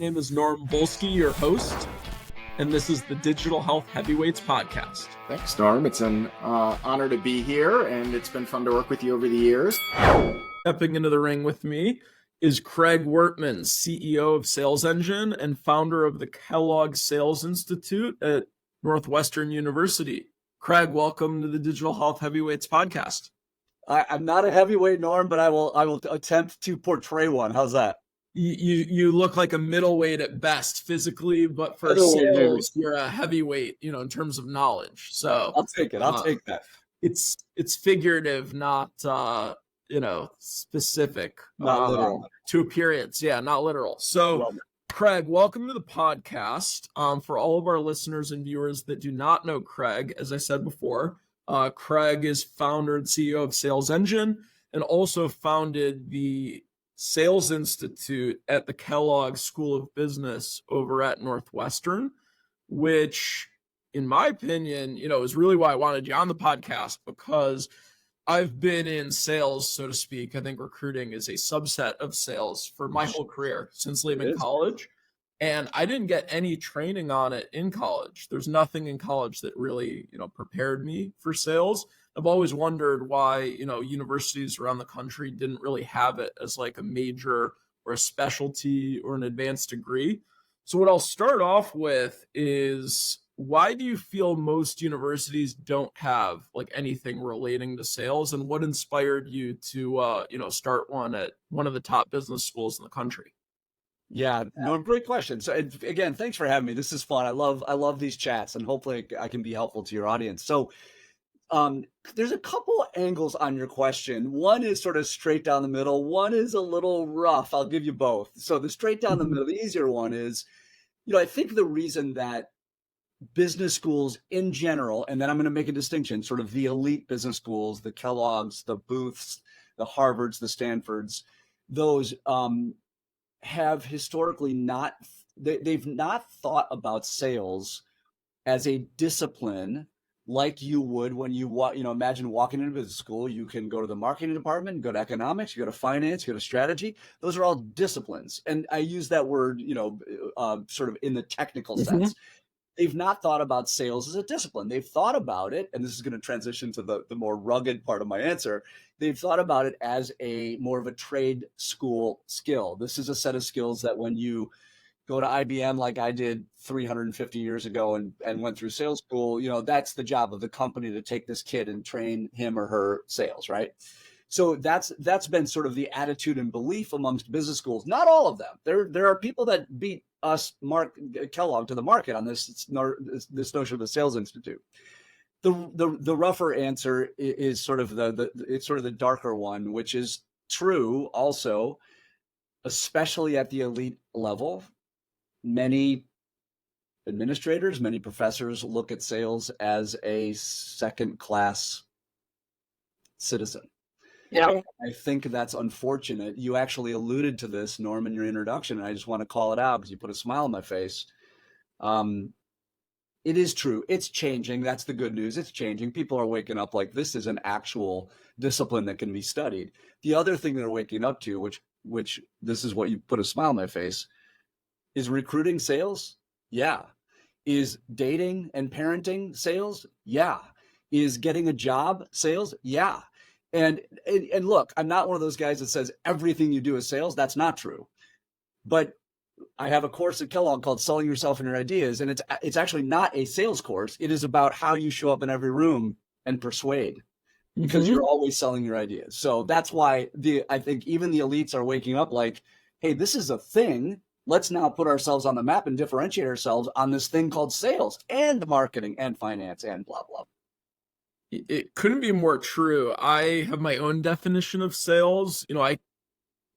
name is Norm Volsky, your host, and this is the Digital Health Heavyweights podcast. Thanks, Norm. It's an honor to be here, and it's been fun to work with you over the years. Stepping into the ring with me is Craig Wortmann, CEO of Sales Engine and founder of the Kellogg Sales Institute at Northwestern University. Craig, welcome to the Digital Health Heavyweights podcast. I'm not a heavyweight, Norm, but I will attempt to portray one. How's that? You look like a middleweight at best physically, but for sales, you're a heavyweight, in terms of knowledge. So I'll take it. I'll take that. It's figurative, not specific. Not literal. To appearance. Yeah, not literal. So Craig, welcome to the podcast. For all of our listeners and viewers that do not know Craig, as I said before, Craig is founder and CEO of Sales Engine and also founded the Sales Institute at the Kellogg School of Business over at Northwestern, which, in my opinion, is really why I wanted you on the podcast, because I've been in sales, so to speak. I think recruiting is a subset of sales for my whole career since leaving college. And I didn't get any training on it in college. There's nothing in college that really, prepared me for sales. I've always wondered why, universities around the country didn't really have it as like a major or a specialty or an advanced degree. So what I'll start off with is, why do you feel most universities don't have like anything relating to sales, and what inspired you to, start one at one of the top business schools in the country? Yeah, no, great question. So again, thanks for having me. This is fun. I love these chats, and hopefully I can be helpful to your audience. So there's a couple angles on your question. One is sort of straight down the middle. One is a little rough. I'll give you both. So the straight down the middle, the easier one is, I think the reason that business schools in general, and then I'm going to make a distinction, sort of the elite business schools, the Kellogg's, the Booths, the Harvards, the Stanfords, those have historically they've not thought about sales as a discipline like you would when you imagine walking into business school. You can go to the marketing department, go to economics, you go to finance, you go to strategy. Those are all disciplines. And I use that word, sort of in the technical sense. They've not thought about sales as a discipline. They've thought about it, and this is going to transition to the more rugged part of my answer. They've thought about it as more of a trade school skill. This is a set of skills that when you go to IBM, like I did 350 years ago and went through sales school, that's the job of the company, to take this kid and train him or her sales, right? So that's been sort of the attitude and belief amongst business schools. Not all of them. There are people that beat us, Kellogg, to the market on this notion of the Sales Institute. The rougher answer is sort of the darker one, which is true also, especially at the elite level. Many administrators, many professors look at sales as a second-class citizen. Yeah, I think that's unfortunate. You actually alluded to this, Norm, in your introduction, and I just want to call it out because you put a smile on my face. It is true. It's changing. That's the good news. It's changing. People are waking up like this is an actual discipline that can be studied. The other thing they're waking up to, which this is what you put a smile on my face, is recruiting sales. Yeah. Is dating and parenting sales? Yeah. Is getting a job sales? Yeah. And look, I'm not one of those guys that says everything you do is sales. That's not true. But I have a course at Kellogg called Selling Yourself and Your Ideas, and it's actually not a sales course. It is about how you show up in every room and persuade, because you're always selling your ideas. So that's why I think even the elites are waking up like, hey, this is a thing. Let's now put ourselves on the map and differentiate ourselves on this thing called sales and marketing and finance and blah, blah. It couldn't be more true. I have my own definition of sales. I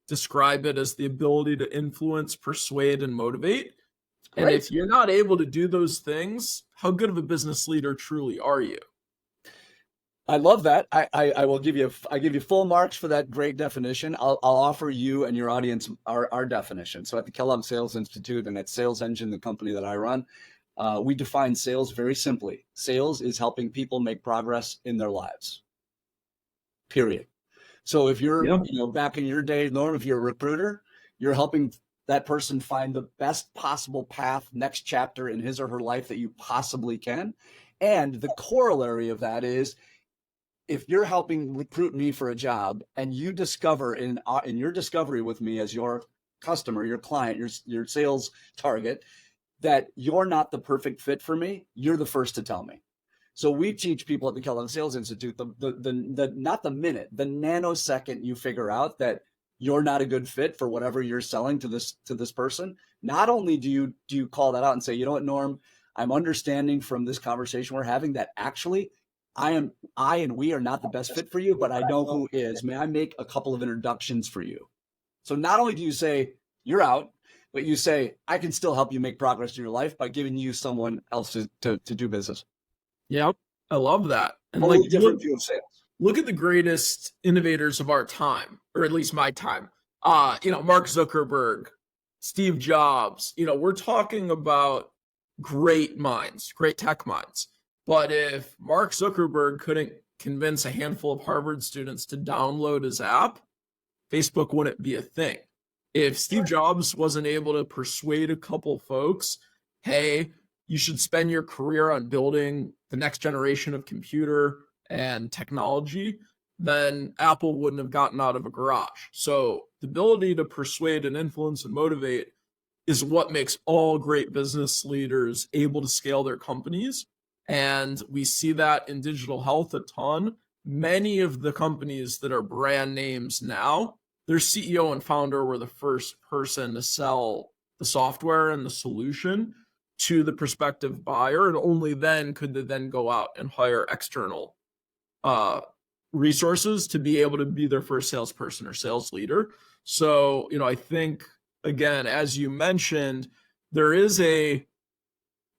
describe it as the ability to influence, persuade, and motivate. And if you're not able to do those things, how good of a business leader truly are you? I love that. I will give you full marks for that great definition. I'll offer you and your audience our definition. So at the Kellogg Sales Institute and at Sales Engine, the company that I run, we define sales very simply. Sales is helping people make progress in their lives. Period. So if you're, back in your day, Norm, if you're a recruiter, you're helping that person find the best possible path, next chapter in his or her life that you possibly can. And the corollary of that is, if you're helping recruit me for a job and you discover in your discovery with me as your customer, your client, your sales target, that you're not the perfect fit for me, you're the first to tell me. So we teach people at the Kellogg Sales Institute the not the minute, the nanosecond you figure out that you're not a good fit for whatever you're selling to this person. Not only do you call that out and say, you know what, Norm, I'm understanding from this conversation we're having that actually I and we are not the best fit for you, but I know who is. May I make a couple of introductions for you? So not only do you say you're out, but you say, I can still help you make progress in your life by giving you someone else to do business. Yep. I love that. And Totally different view of sales. Look at the greatest innovators of our time, or at least my time. Mark Zuckerberg, Steve Jobs, we're talking about great minds, great tech minds. But if Mark Zuckerberg couldn't convince a handful of Harvard students to download his app, Facebook wouldn't be a thing. If Steve Jobs wasn't able to persuade a couple folks, hey, you should spend your career on building the next generation of computer and technology, then Apple wouldn't have gotten out of a garage. So the ability to persuade and influence and motivate is what makes all great business leaders able to scale their companies. And we see that in digital health a ton. Many of the companies that are brand names now, their CEO and founder were the first person to sell the software and the solution to the prospective buyer. And only then could they then go out and hire external resources to be able to be their first salesperson or sales leader. So, I think, again, as you mentioned, there is a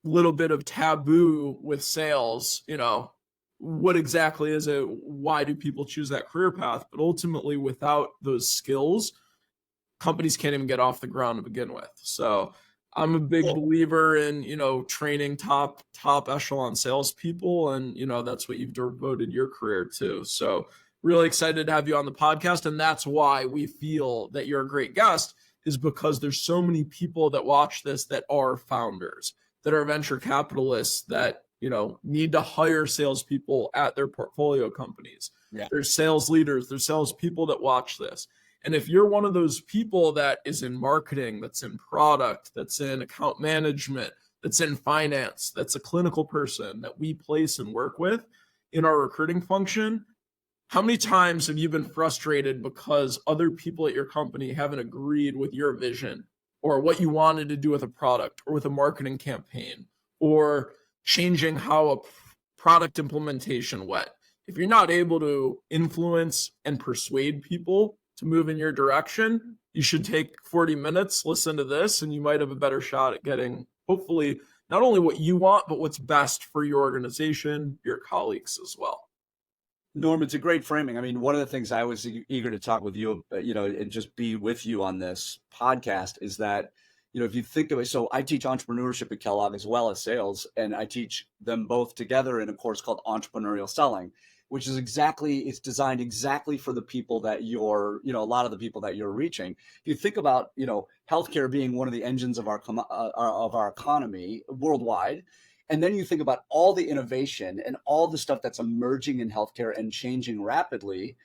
little bit of taboo with sales. What exactly is it? Why do people choose that career path? But ultimately, without those skills, companies can't even get off the ground to begin with. So I'm a big believer in, training top echelon salespeople. And, that's what you've devoted your career to. So really excited to have you on the podcast. And that's why we feel that you're a great guest, is because there's so many people that watch this that are founders, that are venture capitalists, that, need to hire salespeople at their portfolio companies. Yeah. There's sales leaders, there's salespeople that watch this. And if you're one of those people that is in marketing, that's in product, that's in account management, that's in finance, that's a clinical person that we place and work with in our recruiting function, how many times have you been frustrated because other people at your company haven't agreed with your vision or what you wanted to do with a product or with a marketing campaign or changing how a product implementation went? If you're not able to influence and persuade people to move in your direction, you should take 40 minutes, listen to this, and you might have a better shot at getting, hopefully, not only what you want, but what's best for your organization, your colleagues as well. Norm, it's a great framing. I mean, one of the things I was eager to talk with you, and just be with you on this podcast is that, if you think of it, so I teach entrepreneurship at Kellogg as well as sales, and I teach them both together in a course called Entrepreneurial Selling, which is it's designed exactly for the people that you're, a lot of the people that you're reaching. If you think about, healthcare being one of the engines of our economy worldwide, and then you think about all the innovation and all the stuff that's emerging in healthcare and changing rapidly.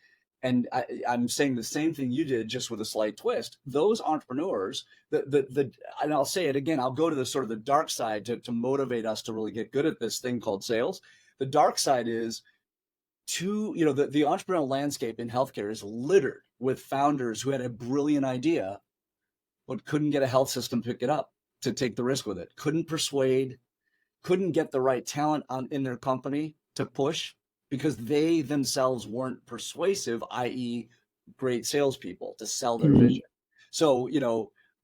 And I'm saying the same thing you did, just with a slight twist. Those entrepreneurs, and I'll say it again, I'll go to the sort of the dark side to motivate us to really get good at this thing called sales. The dark side is the entrepreneurial landscape in healthcare is littered with founders who had a brilliant idea, but couldn't get a health system to pick it up, to take the risk with it, couldn't persuade, couldn't get the right talent in their company to push, because they themselves weren't persuasive, i.e. great salespeople to sell their vision. So,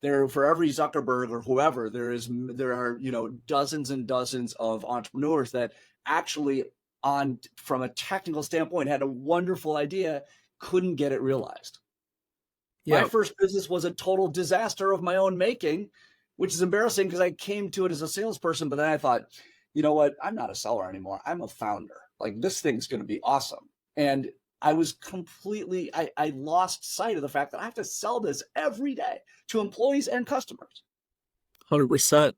there, for every Zuckerberg or whoever, there are, dozens and dozens of entrepreneurs that actually from a technical standpoint had a wonderful idea, couldn't get it realized. Yeah. My first business was a total disaster of my own making, which is embarrassing because I came to it as a salesperson, but then I thought, you know what? I'm not a seller anymore. I'm a founder. Like, this thing's going to be awesome. And I was completely, I lost sight of the fact that I have to sell this every day to employees and customers. 100%.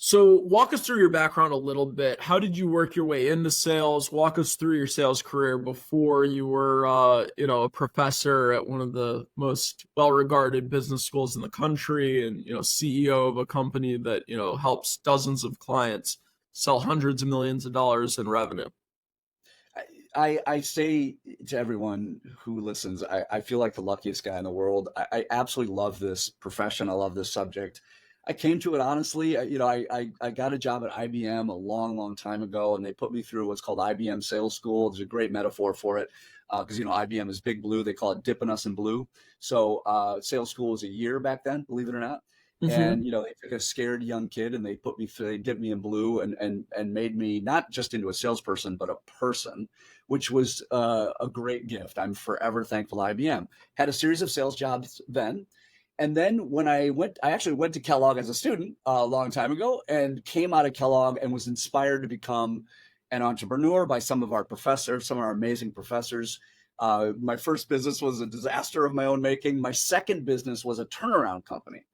So walk us through your background a little bit. How did you work your way into sales? Walk us through your sales career before you were, a professor at one of the most well-regarded business schools in the country and, CEO of a company that, helps dozens of clients sell hundreds of millions of dollars in revenue. I say to everyone who listens, I feel like the luckiest guy in the world. I absolutely love this profession. I love this subject. I came to it honestly. I got a job at IBM a long, long time ago, and they put me through what's called IBM Sales School. There's a great metaphor for it because IBM is big blue. They call it dipping us in blue. So sales school was a year back then, believe it or not. And they took a scared young kid and they put me through, they dipped me in blue and made me not just into a salesperson, but a person, which was a great gift. I'm forever thankful to IBM. Had a series of sales jobs then. And then when I actually went to Kellogg as a student a long time ago and came out of Kellogg and was inspired to become an entrepreneur by some of our professors, some of our amazing professors. My first business was a disaster of my own making. My second business was a turnaround company.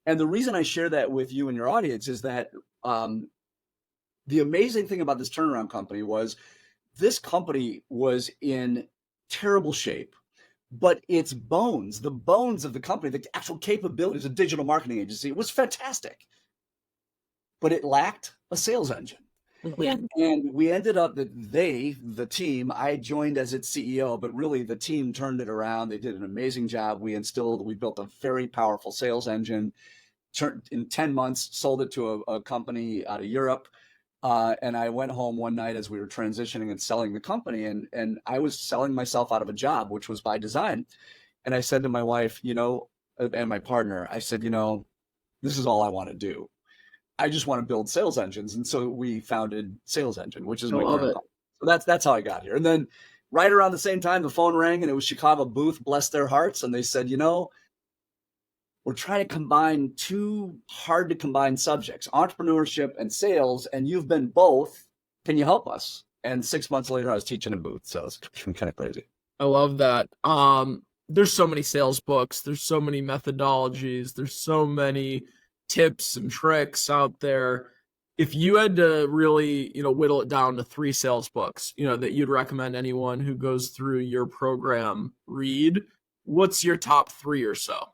And the reason I share that with you and your audience is that the amazing thing about this turnaround company was this company was in terrible shape, but its bones, the bones of the company, the actual capabilities of digital marketing agency was fantastic, but it lacked a sales engine. And we ended up the team, I joined as its CEO, but really the team turned it around. They did an amazing job. We built a very powerful sales engine. In 10 months, sold it to a company out of Europe. And I went home one night as we were transitioning and selling the company. And I was selling myself out of a job, which was by design. And I said to my wife, and my partner, I said, this is all I want to do. I just want to build sales engines. And so we founded Sales Engine, which is my current company. So that's how I got here. And then right around the same time, the phone rang and it was Chicago Booth, bless their hearts. And they said, we're trying to combine two hard to combine subjects, entrepreneurship and sales, and you've been both. Can you help us? And 6 months later, I was teaching in Booth. So it's kind of crazy. I love that. There's so many sales books. There's so many methodologies. There's so many tips and tricks out there. If you had to really, whittle it down to 3 sales books, that you'd recommend anyone who goes through your program read, what's your top 3 or so?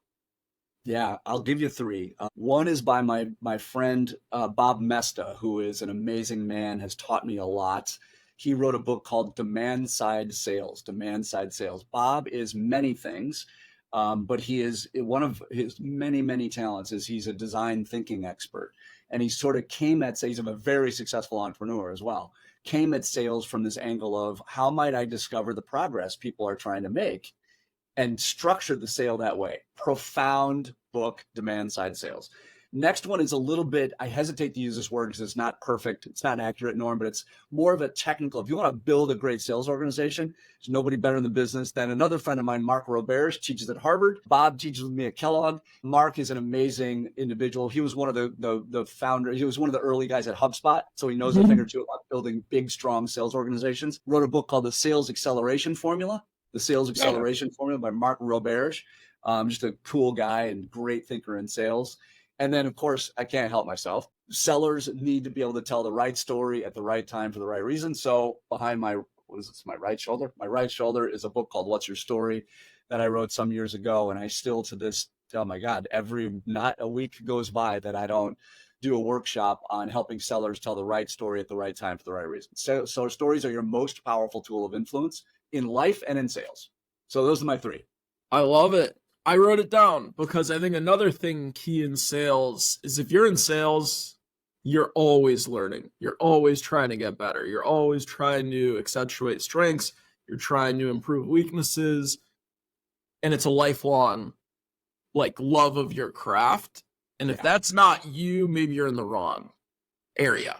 Yeah, I'll give you 3. One is by my friend, Bob Mesta, who is an amazing man, has taught me a lot. He wrote a book called Demand Side Sales. Bob is many things, but he is one of his many, many talents is he's a design thinking expert. And he sort of he's a very successful entrepreneur as well, came at sales from this angle of how might I discover the progress people are trying to make and structured the sale that way. Profound book, Demand Side Sales. Next one is a little bit, I hesitate to use this word because it's not perfect. It's not accurate, Norm, but it's more of a technical. If you want to build a great sales organization, there's nobody better in the business than another friend of mine, Mark Roberge, teaches at Harvard. Bob teaches with me at Kellogg. Mark is an amazing individual. He was one of the founder. He was one of the early guys at HubSpot. So he knows a thing or two about building big, strong sales organizations. Wrote a book called The Sales Acceleration Formula. The Sales Acceleration Formula by Mark Roberge. Just a cool guy and great thinker in sales. And then, of course, I can't help myself. Sellers need to be able to tell the right story at the right time for the right reason. So behind my right shoulder? My right shoulder is a book called What's Your Story that I wrote some years ago. And I still to this, oh my God, not a week goes by that I don't do a workshop on helping sellers tell the right story at the right time for the right reason. So stories are your most powerful tool of influence in life and in sales. So those are my 3. I love it. I wrote it down because I think another thing key in sales is if you're in sales, you're always learning. You're always trying to get better. You're always trying to accentuate strengths. You're trying to improve weaknesses. And it's a lifelong love of your craft. And if that's not you, maybe you're in the wrong area.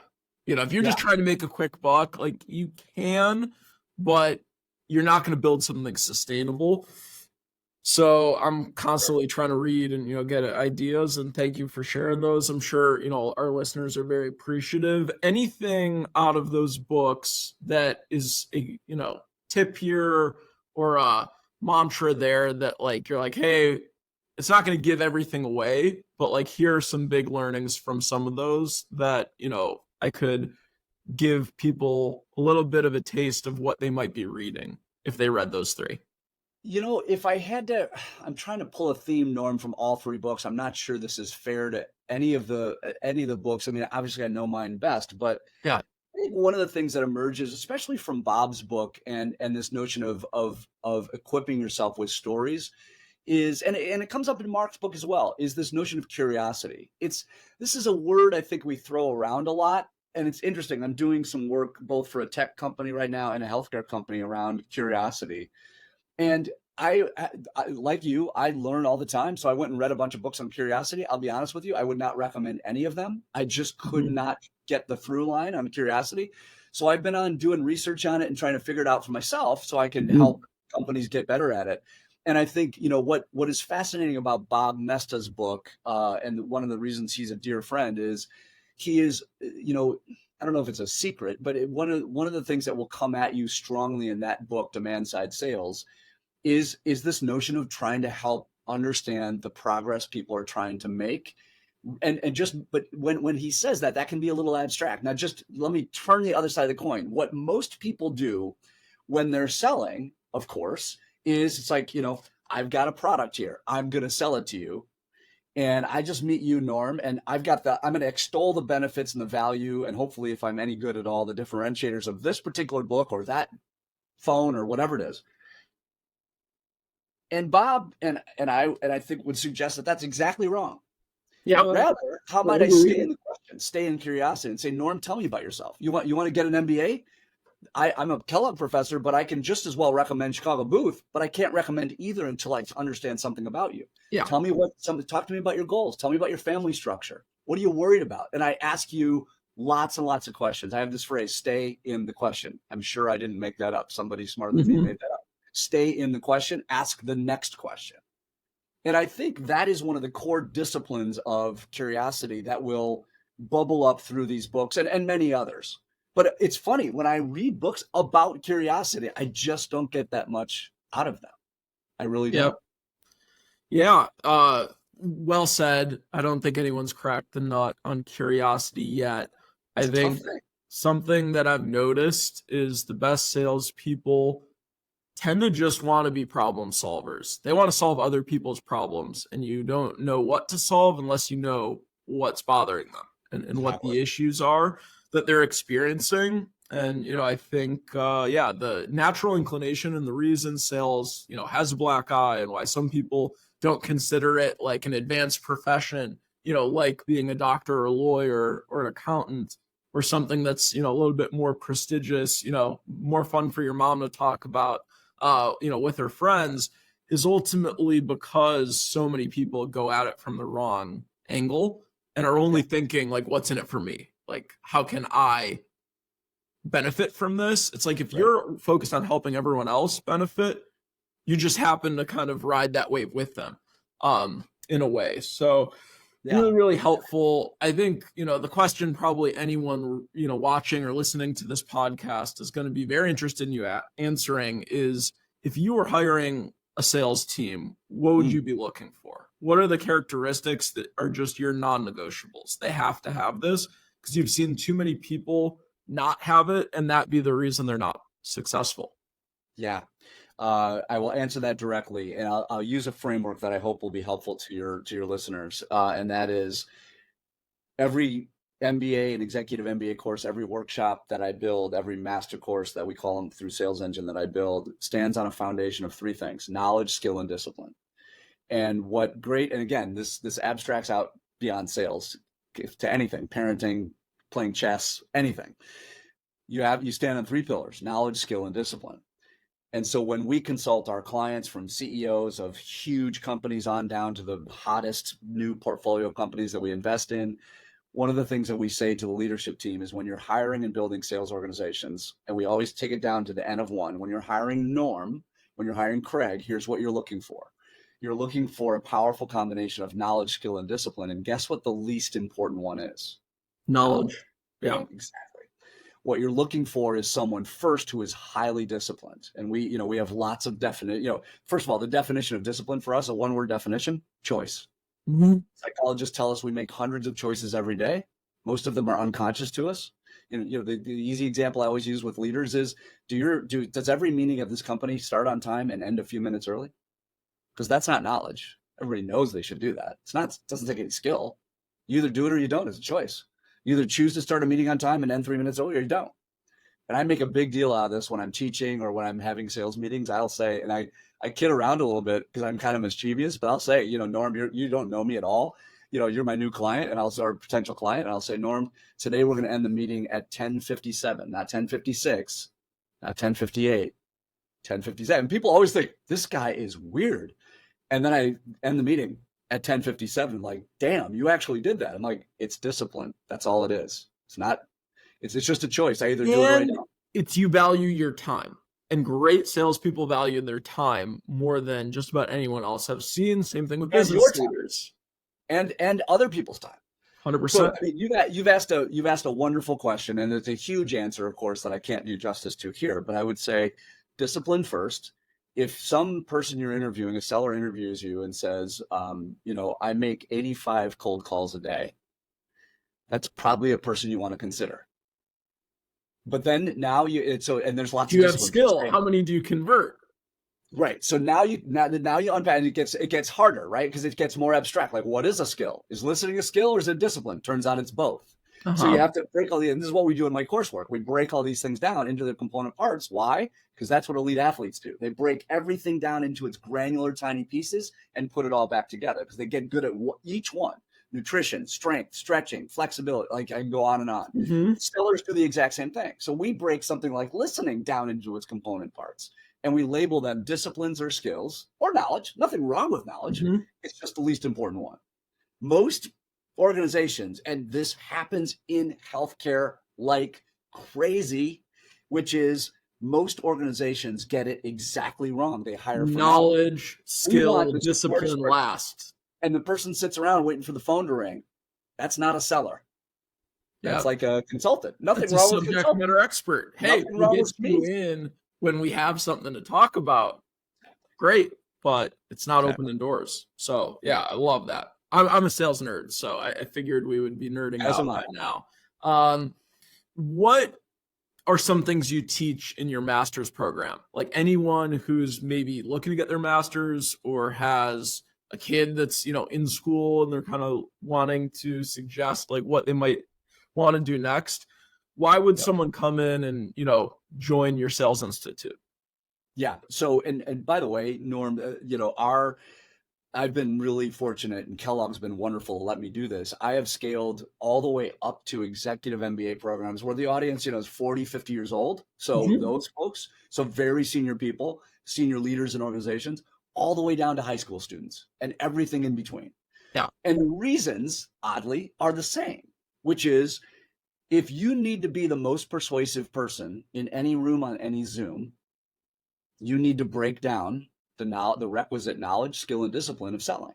If you're just trying to make a quick buck, you can, but you're not going to build something sustainable. So I'm constantly trying to read and, get ideas, and thank you for sharing those. I'm sure, our listeners are very appreciative. Anything out of those books that is, tip here or a mantra there that like you're like, hey, it's not going to give everything away, but like here are some big learnings from some of those that, you know, I could give people a little bit of a taste of what they might be reading if they read those three? You know, if I had to, I'm trying to pull a theme, Norm, from all three books. I'm not sure this is fair to any of the books. I mean, obviously I know mine best, but Yeah. I think one of the things that emerges, especially from Bob's book and this notion of equipping yourself with stories, is, and it comes up in Mark's book as well, is this notion of curiosity. This is a word I think we throw around a lot, and it's interesting. I'm doing some work both for a tech company right now and a healthcare company around curiosity. And like you, I learn all the time. So I went and read a bunch of books on curiosity. I'll be honest with you, I would not recommend any of them. I just could not get the through line on curiosity. So I've been on doing research on it and trying to figure it out for myself so I can help companies get better at it. And I think, you know, what is fascinating about Bob Mesta's book, and one of the reasons he's a dear friend is he is, you know, I don't know if it's a secret, but one of the things that will come at you strongly in that book, Demand Side Sales, is this notion of trying to help understand the progress people are trying to make. But when he says that can be a little abstract. Now, just let me turn the other side of the coin. What most people do when they're selling, of course, is it's like, you know, I've got a product here. I'm going to sell it to you. And I just meet you, Norm, and I'm going to extol the benefits and the value. And hopefully, if I'm any good at all, the differentiators of this particular book or that phone or whatever it is. And Bob and I think would suggest that that's exactly wrong. Yeah. Rather, how might I stay in the question, stay in curiosity, and say, Norm, tell me about yourself. You want to get an MBA? I'm a Kellogg professor, but I can just as well recommend Chicago Booth, but I can't recommend either until I understand something about you. Yeah. Talk to me about your goals. Tell me about your family structure. What are you worried about? And I ask you lots and lots of questions. I have this phrase, stay in the question. I'm sure I didn't make that up. Somebody smarter than me made that up. Stay in the question, ask the next question. And I think that is one of the core disciplines of curiosity that will bubble up through these books and many others. But it's funny, when I read books about curiosity, I just don't get that much out of them. I really don't. Yeah. Well said. I don't think anyone's cracked the nut on curiosity yet. I think something that I've noticed is the best salespeople tend to just want to be problem solvers. They want to solve other people's problems, and you don't know what to solve unless you know what's bothering them and what the issues are that they're experiencing. And, you know, I think, the natural inclination and the reason sales, you know, has a black eye and why some people don't consider it like an advanced profession, you know, like being a doctor or a lawyer or an accountant or something that's, you know, a little bit more prestigious, you know, more fun for your mom to talk about, with her friends, is ultimately because so many people go at it from the wrong angle and are only thinking like, what's in it for me? Like, how can I benefit from this? It's like, if you're focused on helping everyone else benefit, you just happen to kind of ride that wave with them, in a way. So really, really helpful. I think, you know, the question probably anyone, you know, watching or listening to this podcast is going to be very interested in you answering is, if you were hiring a sales team, what would you be looking for? What are the characteristics that are just your non-negotiables? They have to have this because you've seen too many people not have it, and that be the reason they're not successful. Yeah. I will answer that directly, and I'll use a framework that I hope will be helpful to your listeners, and that is every MBA and executive MBA course, every workshop that I build, every master course that we call them through Sales Engine that I build, stands on a foundation of three things: knowledge, skill, and discipline. And and again, this abstracts out beyond sales to anything: parenting, playing chess, anything. You stand on three pillars: knowledge, skill, and discipline. And so when we consult our clients, from CEOs of huge companies on down to the hottest new portfolio companies that we invest in, one of the things that we say to the leadership team is, when you're hiring and building sales organizations, and we always take it down to the N of one, when you're hiring Norm, when you're hiring Craig, here's what you're looking for. You're looking for a powerful combination of knowledge, skill, and discipline. And guess what the least important one is? Knowledge. Yeah, exactly. What you're looking for is someone first who is highly disciplined. And we have lots of first of all, the definition of discipline for us, a one-word definition, choice. Psychologists tell us we make hundreds of choices every day. Most of them are unconscious to us. The easy example I always use with leaders is, does every meeting of this company start on time and end a few minutes early? Because that's not knowledge. Everybody knows they should do that. It doesn't take any skill. You either do it or you don't. It's a choice. You either choose to start a meeting on time and end 3 minutes early, or you don't. And I make a big deal out of this when I'm teaching or when I'm having sales meetings. I'll say, and I kid around a little bit because I'm kind of mischievous, but I'll say, Norm, you don't know me at all. You're my new client, and our potential client. And I'll say, Norm, today we're going to end the meeting at 10:57, not 10:56, not 10:58, 10:57. People always think this guy is weird. And then I end the meeting at 10:57, like, damn, you actually did that. I'm like, it's discipline. That's all it is. It's just a choice. I either do it or I don't. It's you value your time. And great salespeople value their time more than just about anyone else I've seen. Same thing with business leaders. And other people's time. 100%. So, I mean, you've asked a wonderful question, and it's a huge answer, of course, that I can't do justice to here. But I would say discipline first. If some person you're interviewing, a seller, interviews you and says, I make 85 cold calls a day, that's probably a person you want to consider. But then now and there's lots. You have skill. How many do you convert? Right. So now you unpack, and it gets harder, right? Because it gets more abstract. Like, what is a skill? Is listening a skill or is it discipline? Turns out it's both. So you have to break and this is what we do in my coursework. We break all these things down into the component parts. Why? Because that's what elite athletes do. They break everything down into its granular, tiny pieces and put it all back together because they get good at each one. Nutrition, strength, stretching, flexibility, like I can go on and on. Sellers do the exact same thing. So we break something like listening down into its component parts and we label them disciplines or skills or knowledge. Nothing wrong with knowledge. It's just the least important one. Most organizations, and this happens in healthcare like crazy, which is most organizations get it exactly wrong. They hire for knowledge, skill, discipline last. And the person sits around waiting for the phone to ring. That's not a seller. That's like a consultant. Nothing wrong with subject matter expert. Hey, we get you in when we have something to talk about. Great, but it's not opening doors. So yeah, I love that. I'm a sales nerd, so I figured we would be nerding out right now. What are some things you teach in your master's program? Like anyone who's maybe looking to get their master's or has a kid that's, in school and they're kind of wanting to suggest like what they might want to do next. Why would someone come in and, join your Sales Institute? Yeah. So, and by the way, Norm, I've been really fortunate, and Kellogg's been wonderful to let me do this. I have scaled all the way up to executive MBA programs where the audience, is 40, 50 years old. So those folks, so very senior people, senior leaders in organizations, all the way down to high school students and everything in between. Yeah. And the reasons, oddly, are the same, which is if you need to be the most persuasive person in any room on any Zoom, you need to break down the requisite knowledge, skill, and discipline of selling.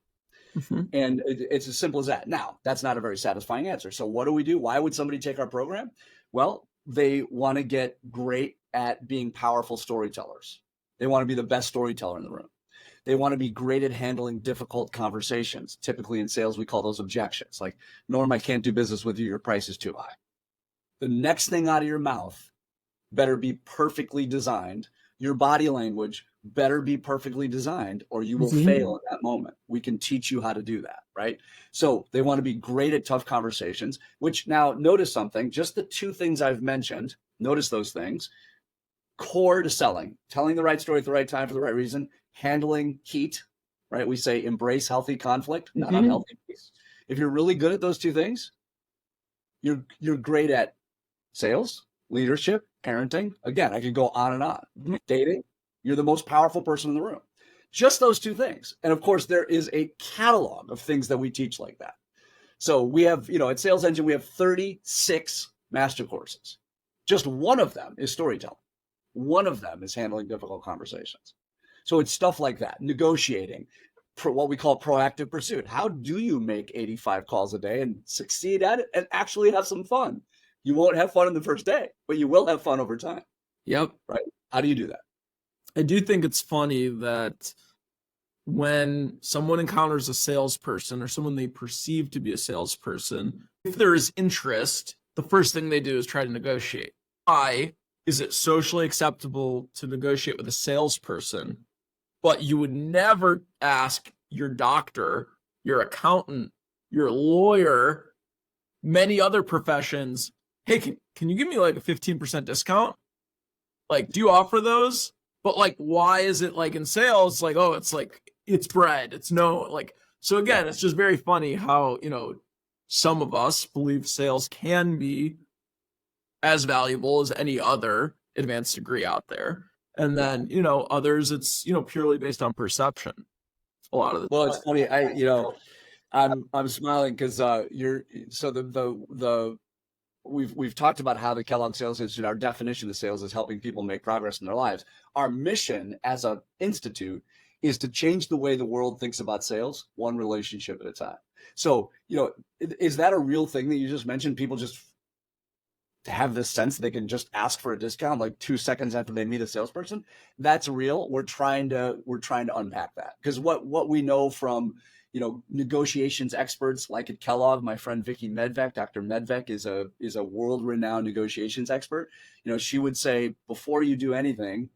And it's as simple as that. Now, that's not a very satisfying answer. So what do we do? Why would somebody take our program? Well, they want to get great at being powerful storytellers. They want to be the best storyteller in the room. They want to be great at handling difficult conversations. Typically in sales, we call those objections. Like, Norm, I can't do business with you. Your price is too high. The next thing out of your mouth better be perfectly designed. Your body language better be perfectly designed or you will fail at that moment. We can teach you how to do that, right? So they want to be great at tough conversations, which now notice something, just the two things I've mentioned, notice those things, core to selling, telling the right story at the right time for the right reason, handling heat, right? We say embrace healthy conflict, not unhealthy peace. If you're really good at those two things, you're great at sales, leadership, parenting. Again, I could go on and on. Dating, you're the most powerful person in the room. Just those two things. And of course, there is a catalog of things that we teach like that. So we have, at Sales Engine, we have 36 master courses. Just one of them is storytelling. One of them is handling difficult conversations. So it's stuff like that, negotiating, what we call proactive pursuit. How do you make 85 calls a day and succeed at it and actually have some fun? You won't have fun on the first day, but you will have fun over time. Yep. Right? How do you do that? I do think it's funny that when someone encounters a salesperson or someone they perceive to be a salesperson, if there is interest, the first thing they do is try to negotiate. Why is it socially acceptable to negotiate with a salesperson, but you would never ask your doctor, your accountant, your lawyer, many other professions, hey, can you give me like a 15% discount? Like, do you offer those? But like, why is it like in sales, like, oh, it's like, it's bread. It's no, like, so again, it's just very funny how, some of us believe sales can be as valuable as any other advanced degree out there. And then, others, it's, purely based on perception. A lot of the Well, it's funny. I'm smiling because we've talked about how the Kellogg Sales Institute, our definition of sales is helping people make progress in their lives. Our mission as an institute is to change the way the world thinks about sales, one relationship at a time. So, is that a real thing that you just mentioned? People just have this sense they can just ask for a discount like 2 seconds after they meet a salesperson? That's real. We're trying to unpack that, because what we know from negotiations experts like at Kellogg, my friend Vicky Medvec, Dr. Medvec is a world-renowned negotiations expert. She would say, before you do anything,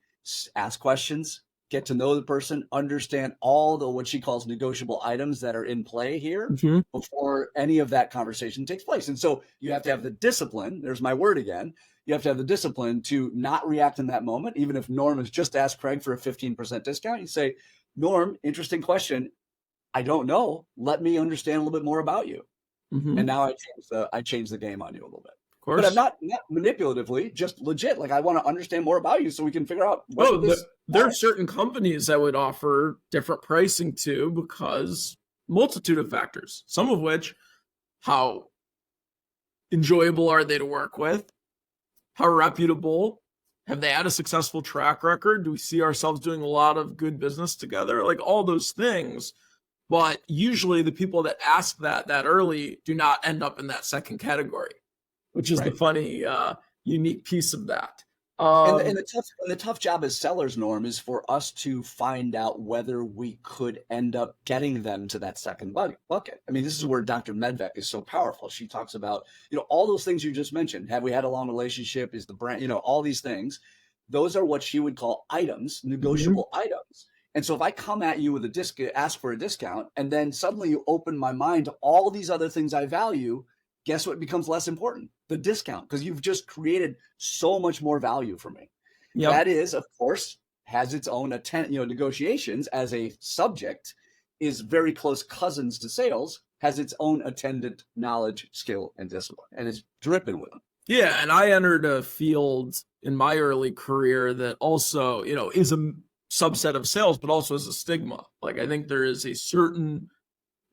ask questions, get to know the person, understand all the what she calls negotiable items that are in play here before any of that conversation takes place. And so you have to have the discipline. There's my word again. You have to have the discipline to not react in that moment. Even if Norm has just asked Craig for a 15% discount, you say, Norm, interesting question. I don't know. Let me understand a little bit more about you. And now I change the game on you a little bit. Of course. But I'm not manipulatively, just legit. Like, I want to understand more about you so we can figure out there are certain companies that would offer different pricing too, because multitude of factors, some of which, how enjoyable are they to work with? How reputable? Have they had a successful track record? Do we see ourselves doing a lot of good business together? Like, all those things. But usually the people that ask that early do not end up in that second category, which is the funny, unique piece of that. And the tough job as sellers, Norm, is for us to find out whether we could end up getting them to that second bucket. I mean, this is where Dr. Medvec is so powerful. She talks about, all those things you just mentioned. Have we had a long relationship? Is the brand, all these things. Those are what she would call items, negotiable items. And so if I come at you with a ask for a discount, and then suddenly you open my mind to all these other things I value, guess what becomes less important? The discount, because you've just created so much more value for me. Yep. That is, of course, has its own negotiations as a subject is very close cousins to sales, has its own attendant knowledge, skill, and discipline, and it's dripping with them. Yeah, and I entered a field in my early career that also, is a subset of sales, but also as a stigma. Like, I think there is a certain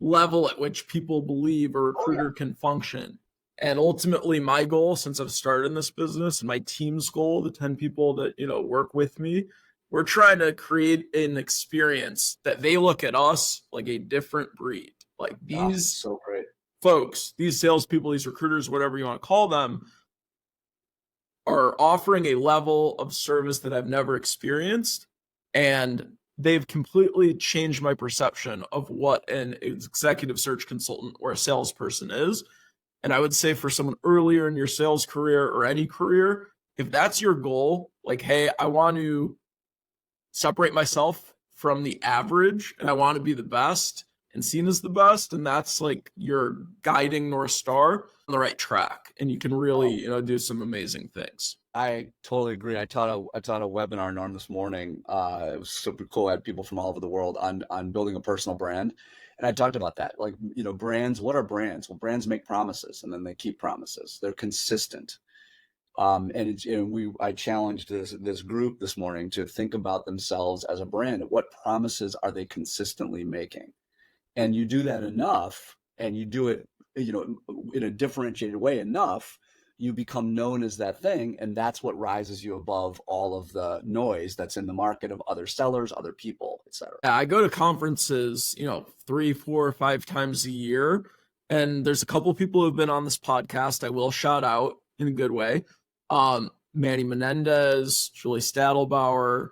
level at which people believe a recruiter can function. And ultimately my goal, since I've started in this business, and my team's goal, the 10 people that, work with me, we're trying to create an experience that they look at us like a different breed. Like, these so great folks, these salespeople, these recruiters, whatever you want to call them, are offering a level of service that I've never experienced. And they've completely changed my perception of what an executive search consultant or a salesperson is. And I would say for someone earlier in your sales career or any career, if that's your goal, like, hey, I want to separate myself from the average and I want to be the best and seen as the best, and that's like your guiding North Star, on the right track. And you can really, do some amazing things. I totally agree. I taught a webinar, Norm, this morning. It was super cool. I had people from all over the world on building a personal brand. And I talked about that. Like, brands, what are brands? Well, brands make promises and then they keep promises. They're consistent. I challenged this group this morning to think about themselves as a brand. What promises are they consistently making? And you do that enough, and you do it, in a differentiated way enough, you become known as that thing. And that's what rises you above all of the noise that's in the market of other sellers, other people, et cetera. I go to conferences, 3, 4, 5 times a year. And there's a couple of people who have been on this podcast I will shout out. in a good way. Manny Menendez, Julie Stadelbauer,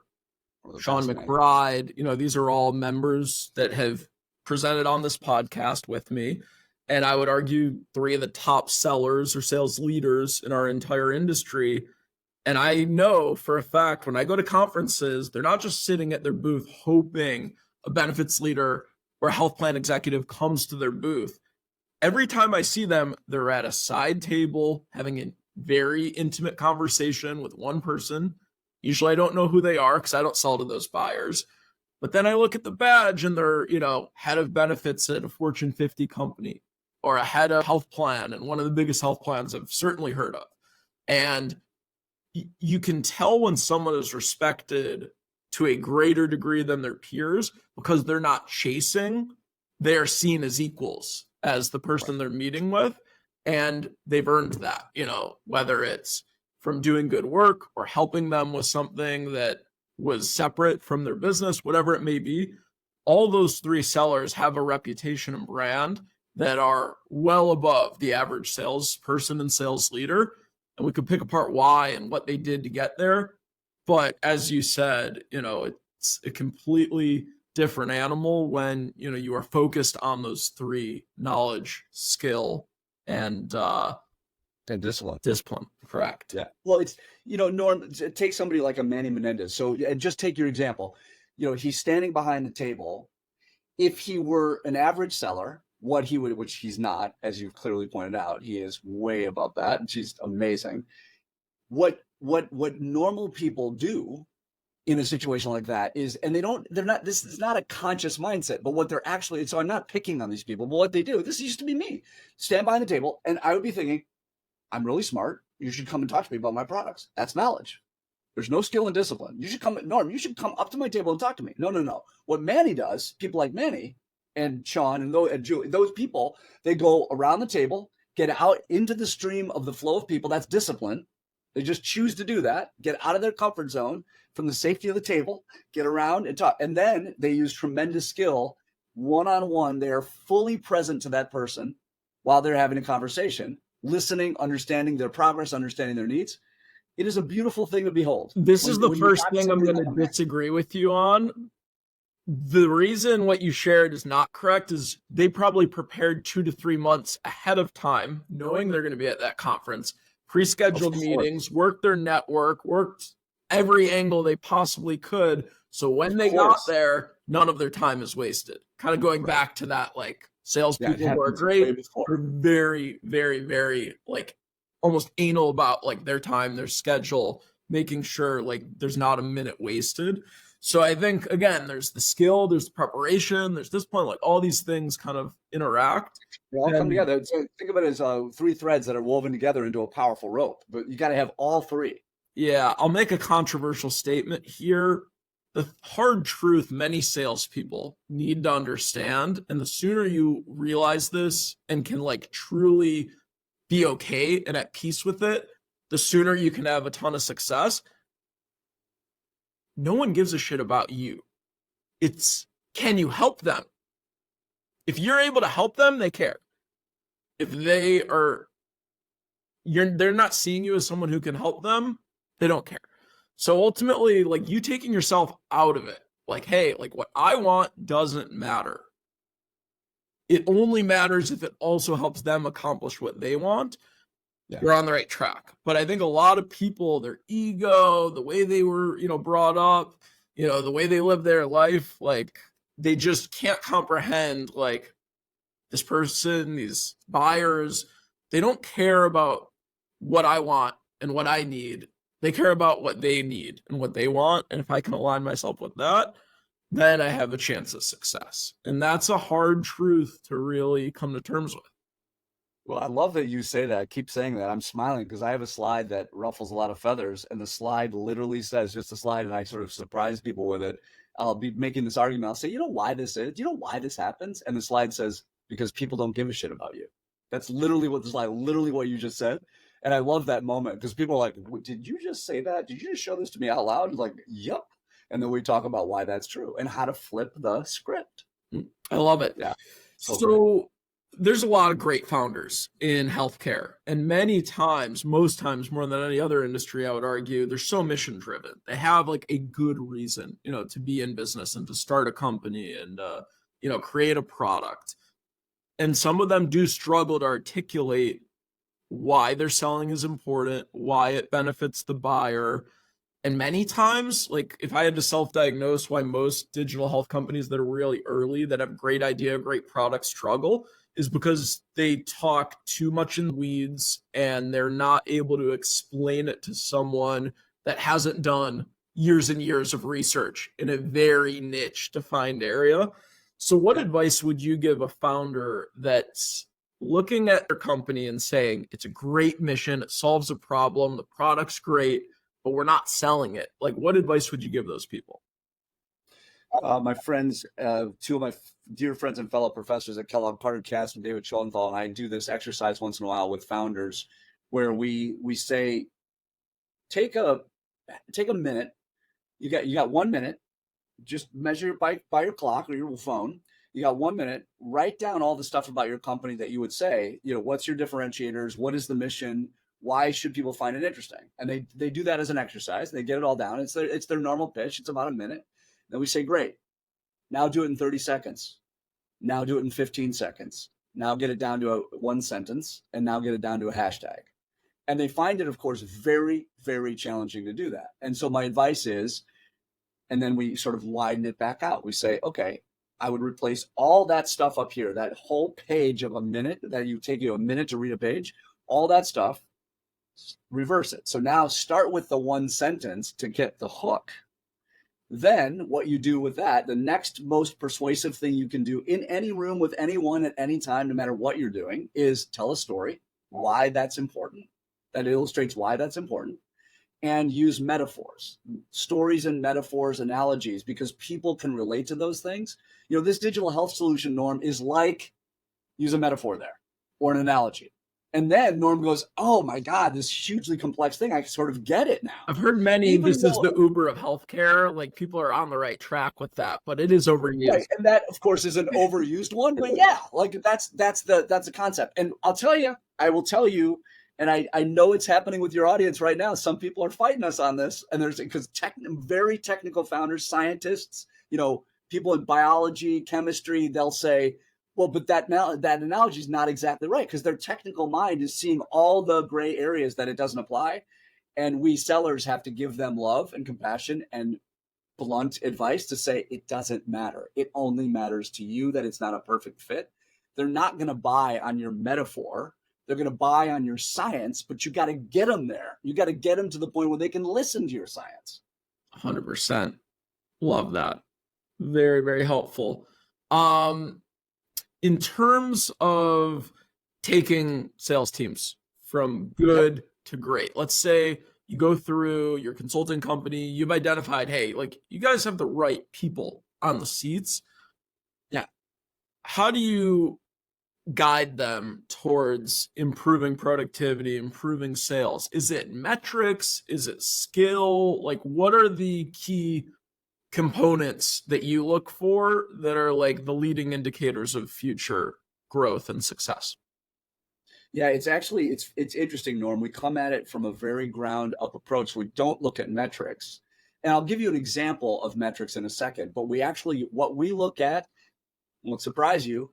Sean McBride, these are all members that have presented on this podcast with me. And I would argue 3 of the top sellers or sales leaders in our entire industry. And I know for a fact when I go to conferences, they're not just sitting at their booth hoping a benefits leader or a health plan executive comes to their booth. Every time I see them, they're at a side table having a very intimate conversation with one person. Usually I don't know who they are because I don't sell to those buyers. But then I look at the badge and they're, head of benefits at a Fortune 50 company or a head of health plan and one of the biggest health plans I've certainly heard of. And you can tell when someone is respected to a greater degree than their peers because they're not chasing. They're seen as equals as the person they're meeting with. And they've earned that, whether it's from doing good work or helping them with something that was separate from their business, whatever it may be. All those 3 sellers have a reputation and brand that are well above the average salesperson and sales leader. And we could pick apart why and what they did to get there. But as you said, it's a completely different animal when, you are focused on those 3: knowledge, skill, and discipline. Correct. Yeah. Well, it's, Norm, take somebody like a Manny Menendez. So just take your example. He's standing behind the table. If he were an average seller, what he would, which he's not, as you've clearly pointed out, he is way above that. And she's amazing. What normal people do in a situation like that is, and this is not a conscious mindset, but what they're actually, so I'm not picking on these people, but what they do, this used to be me, stand behind the table. And I would be thinking, I'm really smart. You should come and talk to me about my products. That's knowledge. There's no skill and discipline. Norm, you should come up to my table and talk to me. No. What Manny does, people like Manny and Sean and Julie, those people, they go around the table, get out into the stream of the flow of people. That's discipline. They just choose to do that, get out of their comfort zone from the safety of the table, get around and talk. And then they use tremendous skill one-on-one. They're fully present to that person while they're having a conversation, listening, understanding their progress, understanding their needs. It is a beautiful thing to behold. This is the first thing I'm going to disagree with you on. The reason what you shared is not correct is they probably prepared 2 to 3 months ahead of time, knowing they're going to be at that conference, pre-scheduled meetings, worked their network, worked every angle they possibly could. So when they got there, none of their time is wasted. Kind of going back to that, like, salespeople who are great, are very, very, very, like, almost anal about, like, their time, their schedule, making sure, like, there's not a minute wasted. So I think, again, there's the skill, there's the preparation, there's this point, like, all these things kind of interact. They all come together. So think of it as 3 threads that are woven together into a powerful rope, but you got to have all 3. Yeah, I'll make a controversial statement here. The hard truth many salespeople need to understand, and the sooner you realize this and can, like, truly be okay and at peace with it, the sooner you can have a ton of success. No one gives a shit about you. It's, can you help them? If you're able to help them, they care. If they're not seeing you as someone who can help them, they don't care. So ultimately, like, you taking yourself out of it, like, hey, like, what I want doesn't matter. It only matters if it also helps them accomplish what they want. Yeah. You're on the right track. But I think a lot of people, their ego, the way they were, brought up, the way they live their life, like, they just can't comprehend, like, this person, these buyers, they don't care about what I want and what I need. They care about what they need and what they want. And if I can align myself with that, then I have a chance of success. And that's a hard truth to really come to terms with. Well, I love that you say that. Keep saying that. I'm smiling because I have a slide that ruffles a lot of feathers, and the slide literally says, just a slide, and I sort of surprise people with it. I'll be making this argument. I'll say, you know why this is? Do you know why this happens? And the slide says, because people don't give a shit about you. That's literally what the slide, literally what you just said. And I love that moment because people are like, did you just say that? Did you just show this to me out loud? And like, yep. And then we talk about why that's true and how to flip the script. I love it. Yeah. So there's a lot of great founders in healthcare, and many times, most times more than any other industry, I would argue, they're so mission driven. They have like a good reason, to be in business and to start a company and, create a product. And some of them do struggle to articulate why their selling is important, why it benefits the buyer. And many times, like if I had to self-diagnose why most digital health companies that are really early, that have great idea, great product struggle, is because they talk too much in the weeds and they're not able to explain it to someone that hasn't done years and years of research in a very niche defined area. So what advice would you give a founder that's looking at their company and saying, it's a great mission, it solves a problem, the product's great, but we're not selling it? Like, what advice would you give those people? My friends, two of my dear friends and fellow professors at Kellogg, Carter Cass and David Schoenthal, and I do this exercise once in a while with founders where we say, take a minute. You got 1 minute. Just measure it by your clock or your phone. You got 1 minute. Write down all the stuff about your company that you would say. What's your differentiators? What is the mission? Why should people find it interesting? And they do that as an exercise. They get it all down. It's their normal pitch. It's about a minute. Then we say, great. Now do it in 30 seconds. Now do it in 15 seconds. Now get it down to one sentence, and now get it down to a hashtag. And they find it, of course, very, very challenging to do that. And so my advice is, and then we sort of widen it back out. We say, okay, I would replace all that stuff up here, that whole page of a minute that you take a minute to read a page, all that stuff, reverse it. So now start with the one sentence to get the hook. Then what you do with that, the next most persuasive thing you can do in any room with anyone at any time, no matter what you're doing, is tell a story, why that's important. That illustrates why that's important. And use metaphors, stories and metaphors, analogies, because people can relate to those things. This digital health solution, Norm, is like, use a metaphor there or an analogy. And then Norm goes, oh my God, this hugely complex thing. I sort of get it now. I've heard many, this is the Uber of healthcare. Like, people are on the right track with that, but it is overused. Right. And that, of course, is an overused one. But yeah, like that's the concept. And I will tell you, and I know it's happening with your audience right now. Some people are fighting us on this, and because very technical founders, scientists, people in biology, chemistry, they'll say, well, but that analogy is not exactly right, because their technical mind is seeing all the gray areas that it doesn't apply. And we sellers have to give them love and compassion and blunt advice to say, it doesn't matter. It only matters to you that it's not a perfect fit. They're not going to buy on your metaphor. They're going to buy on your science, but you got to get them there. You got to get them to the point where they can listen to your science. 100%. Love that. Very, very helpful. In terms of taking sales teams from good to great, let's say you go through your consulting company, you've identified, hey, like, you guys have the right people on the seats. Yeah. How do you guide them towards improving productivity, improving sales? Is it metrics? Is it skill? Like, what are the key components that you look for that are like the leading indicators of future growth and success? Yeah, it's interesting, Norm. We come at it from a very ground up approach. We don't look at metrics. And I'll give you an example of metrics in a second, but what we look at, won't surprise you,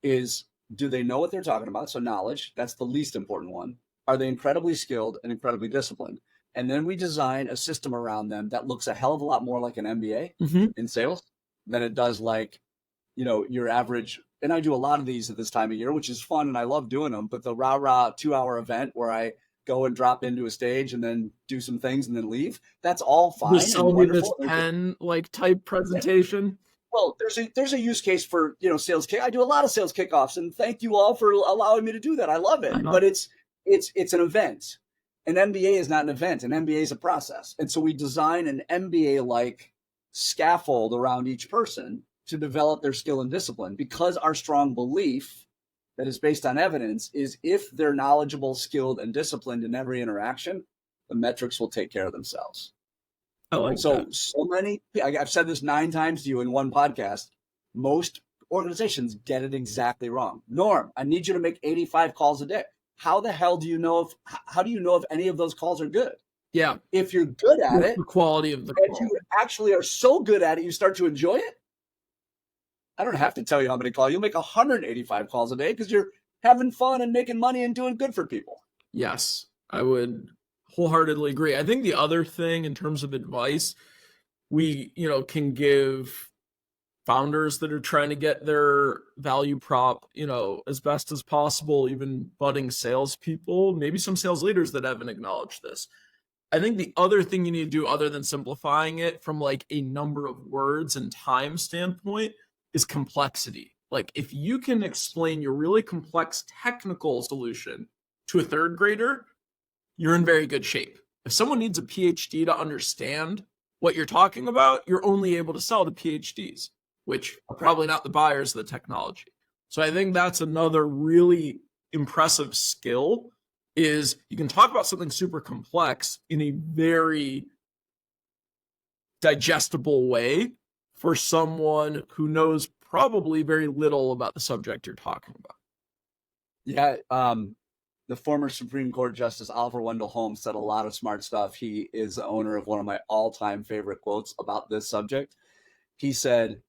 is, do they know what they're talking about? So knowledge, that's the least important one. Are they incredibly skilled and incredibly disciplined? And then we design a system around them that looks a hell of a lot more like an MBA in sales than it does like, your average. And I do a lot of these at this time of year, which is fun and I love doing them. But the rah-rah 2-hour event where I go and drop into a stage and then do some things and then leave, that's all fine. Just sell me this pen type presentation. Well, there's a use case for, sales kick. I do a lot of sales kickoffs, and thank you all for allowing me to do that. I love it. But it's an event. An MBA is not an event. An MBA is a process. And so we design an MBA-like scaffold around each person to develop their skill and discipline, because our strong belief that is based on evidence is, if they're knowledgeable, skilled, and disciplined in every interaction, the metrics will take care of themselves. I like so that. So many, I've said this 9 times to you in one podcast, most organizations get it exactly wrong. Norm, I need you to make 85 calls a day. How the hell do you know how do you know if any of those calls are good? Yeah. If you're good at it, the quality of the and call. you actually are so good at it, you start to enjoy it. I don't have to tell you how many calls. You'll make 185 calls a day because you're having fun and making money and doing good for people. Yes, I would wholeheartedly agree. I think the other thing in terms of advice we, can give founders that are trying to get their value prop, as best as possible, even budding salespeople, maybe some sales leaders that haven't acknowledged this. I think the other thing you need to do, other than simplifying it from like a number of words and time standpoint, is complexity. Like if you can explain your really complex technical solution to a third grader, you're in very good shape. If someone needs a PhD to understand what you're talking about, you're only able to sell to PhDs, which are probably not the buyers of the technology. So I think that's another really impressive skill, is you can talk about something super complex in a very digestible way for someone who knows probably very little about the subject you're talking about. Yeah, the former Supreme Court Justice Oliver Wendell Holmes said a lot of smart stuff. He is the owner of one of my all-time favorite quotes about this subject. He said,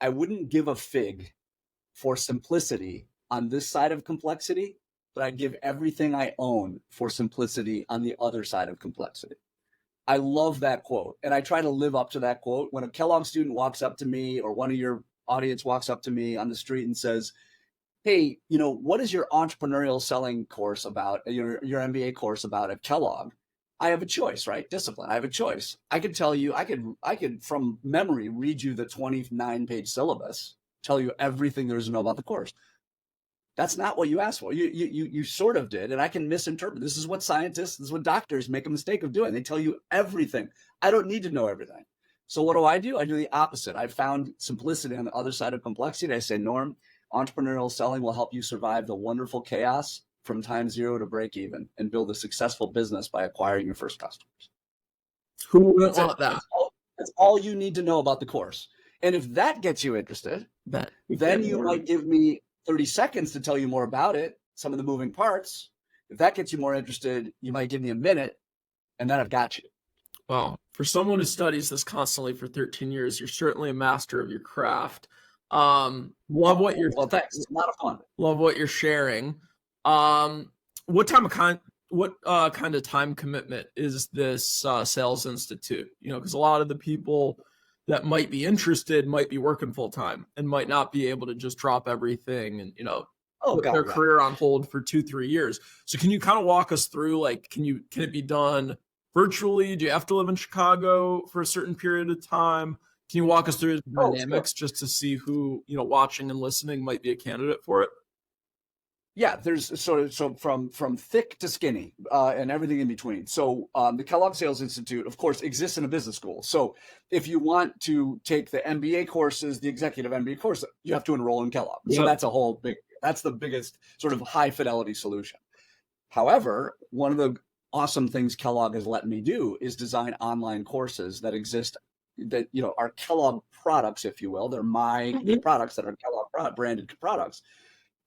I wouldn't give a fig for simplicity on this side of complexity, but I'd give everything I own for simplicity on the other side of complexity. I love that quote. And I try to live up to that quote. When a Kellogg student walks up to me, or one of your audience walks up to me on the street and says, hey, what is your entrepreneurial selling course about, your MBA course about at Kellogg? I have a choice, right? Discipline. I have a choice. I could tell you, I could from memory read you the 29-page syllabus, tell you everything there is to know about the course. That's not what you asked for. You sort of did, and I can misinterpret. This is what scientists, this is what doctors make a mistake of doing. They tell you everything. I don't need to know everything. So what do? I do the opposite. I found simplicity on the other side of complexity. I say, Norm, entrepreneurial selling will help you survive the wonderful chaos from time zero to break even and build a successful business by acquiring your first customers. Who wouldn't want that? That's all you need to know about the course. And if that gets you interested, then you might give me 30 seconds to tell you more about it, some of the moving parts. If that gets you more interested, you might give me a minute, and then I've got you. Well, for someone who studies this constantly for 13 years, you're certainly a master of your craft. Love what you're. Well, thanks. It's a lot of fun. Love what you're sharing. What kind of time commitment is this Sales Institute? Because a lot of the people that might be interested might be working full time and might not be able to just drop everything and put their career on hold for 2-3 years. So can you kind of walk us through, like, can it be done virtually? Do you have to live in Chicago for a certain period of time? Can you walk us through the dynamics just to see who, watching and listening might be a candidate for it? Yeah, there's so from thick to skinny and everything in between. So the Kellogg Sales Institute, of course, exists in a business school. So if you want to take the MBA courses, the executive MBA course, you have to enroll in Kellogg. Yep. So that's the biggest sort of high fidelity solution. However, one of the awesome things Kellogg has let me do is design online courses that exist that are Kellogg products, if you will. They're my products that are Kellogg branded products.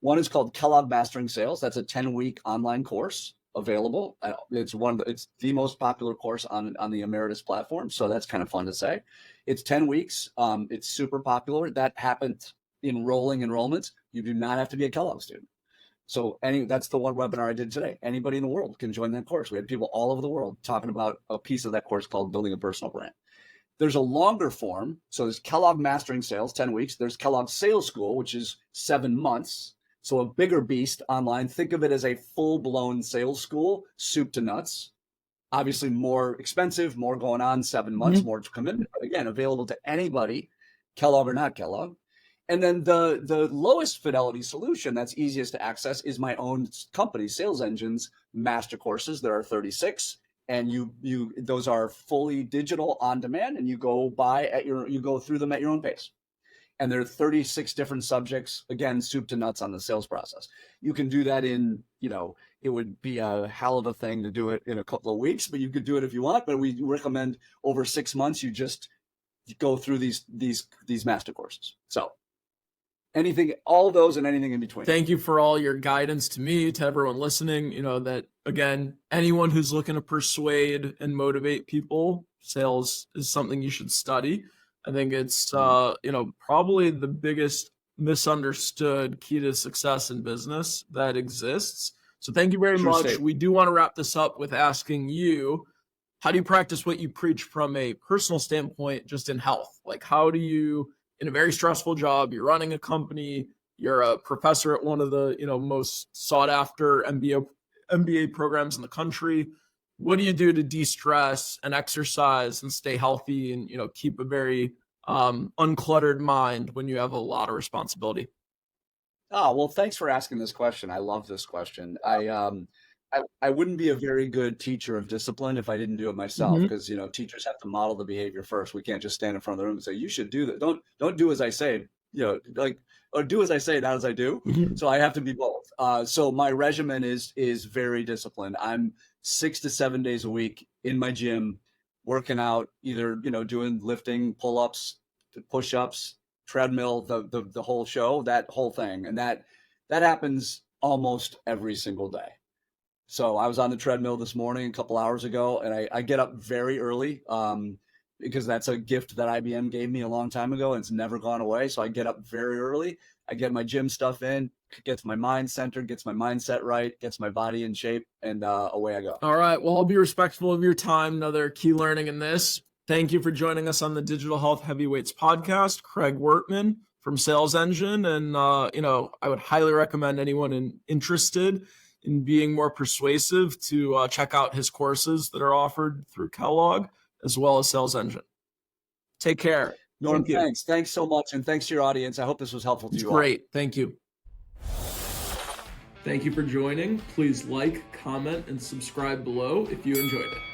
One is called Kellogg Mastering Sales. That's a 10-week online course available. It's the most popular course on the Emeritus platform. So that's kind of fun to say. It's 10 weeks. It's super popular. That happens in rolling enrollments. You do not have to be a Kellogg student. So that's the one webinar I did today. Anybody in the world can join that course. We had people all over the world talking about a piece of that course called Building a Personal Brand. There's a longer form. So there's Kellogg Mastering Sales, 10 weeks. There's Kellogg Sales School, which is 7 months. So a bigger beast online. Think of it as a full-blown sales school, soup to nuts. Obviously more expensive, more going on, 7 months, more commitment. But again, available to anybody, Kellogg or not Kellogg. And then the lowest fidelity solution that's easiest to access is my own company, Sales Engine's master courses. There are 36. And those are fully digital on demand, and you go through them at your own pace. And there are 36 different subjects, again, soup to nuts on the sales process. You can do that in, it would be a hell of a thing to do it in a couple of weeks, but you could do it if you want. But we recommend over 6 months, you just go through these master courses. So anything, all those and anything in between. Thank you for all your guidance to me, to everyone listening. That again, anyone who's looking to persuade and motivate people, sales is something you should study. I think it's, probably the biggest misunderstood key to success in business that exists. So thank you very much. We do want to wrap this up with asking you, how do you practice what you preach from a personal standpoint, just in health? Like, how do you, in a very stressful job, you're running a company, you're a professor at one of the, most sought after MBA programs in the country. What do you do to de-stress and exercise and stay healthy and, keep a very uncluttered mind when you have a lot of responsibility? Oh, well, thanks for asking this question. I love this question. I wouldn't be a very good teacher of discipline if I didn't do it myself, because teachers have to model the behavior first. We can't just stand in front of the room and say, you should do that. Don't do as I say, or do as I say, not as I do. So I have to be both. So my regimen is very disciplined. I'm 6 to 7 days a week in my gym, working out, either doing lifting, pull-ups, push-ups, treadmill, the whole show, that whole thing. And that happens almost every single day. So I was on the treadmill this morning a couple hours ago, and I get up very early because that's a gift that IBM gave me a long time ago, and it's never gone away. So I get up very early. I get my gym stuff in, gets my mind centered, gets my mindset right, gets my body in shape, and away I go. All right. Well, I'll be respectful of your time. Another key learning in this. Thank you for joining us on the Digital Health Heavyweights podcast, Craig Wortmann from Sales Engine. And, I would highly recommend anyone interested in being more persuasive to check out his courses that are offered through Kellogg as well as Sales Engine. Take care. Norm, thanks. Thanks so much. And thanks to your audience. I hope this was helpful to you all. Great. Thank you. Thank you for joining. Please like, comment, and subscribe below if you enjoyed it.